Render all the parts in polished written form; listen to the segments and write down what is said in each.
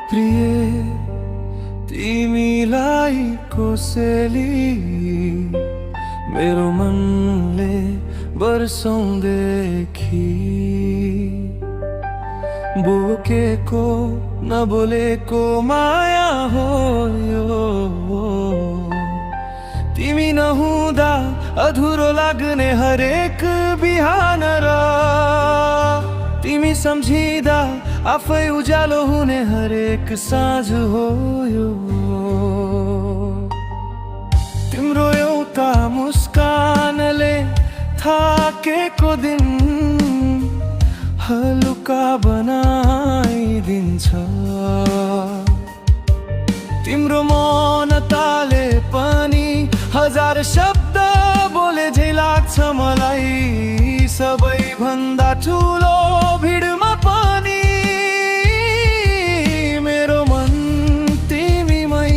प्रिय तिमीलाई कोसेली मेरो मनले वर्षौंदेखि बोकेको नबोलेको माया हो यो। तिमी नहुँदा अधुरो लाग्ने हरेक बिहान र तिमी सम्झिँदा आफै उज्यालो हुने हरेक साँझ हो यो। तिम्रो एउटा मुस्कानले थाकेको दिन हलुका बनाइदिन्छ। तिम्रो मौनताले पनि हजार शब्द बोले झै लाग्छ मलाई। सबैभन्दा ठुलो भिडमा पनि मेरो मन तिमीमै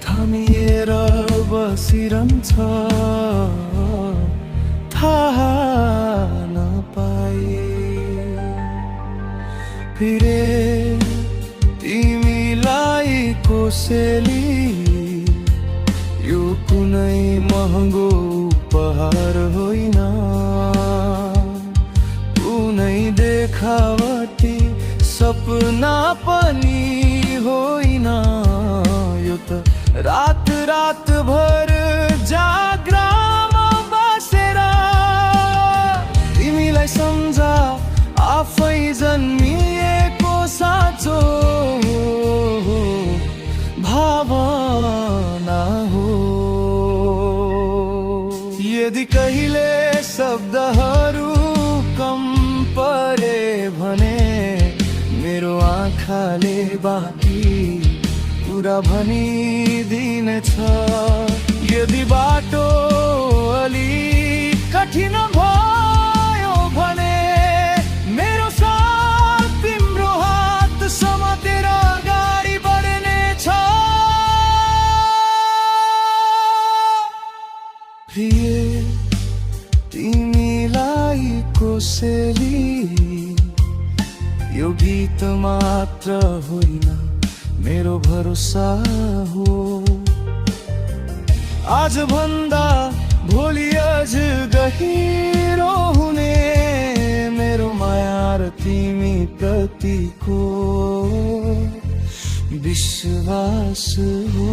थामिएर बसिरहन्छ। थाहा नपाई फिरे तिमीलाई कोसेली यो कुनै महँगो उपहार होइन, कुनै देखावटी सपना पनि होइन। यो त रात रात भर जाग्रामा बसेर तिमीलाई सम्झा आफै जन्मिएको साँचो भावना हो। यदि कहिले शब्दहरू कम परे भने मेरो आँखाले बाँकी कुरा भनिदिनेछ। यदि बाटो अलि कठिन भयो भने मेरो साथ तिम्रो हात समातेर अगाडि बढ्नेछ। प्रिय तिमीलाई कोसेली यो गीत मात्र होइन मेरो भरोसा हो। आज भन्दा भोलि अझ गहिरो हुने मेरो माया र तिमी प्रतिको विश्वास हो।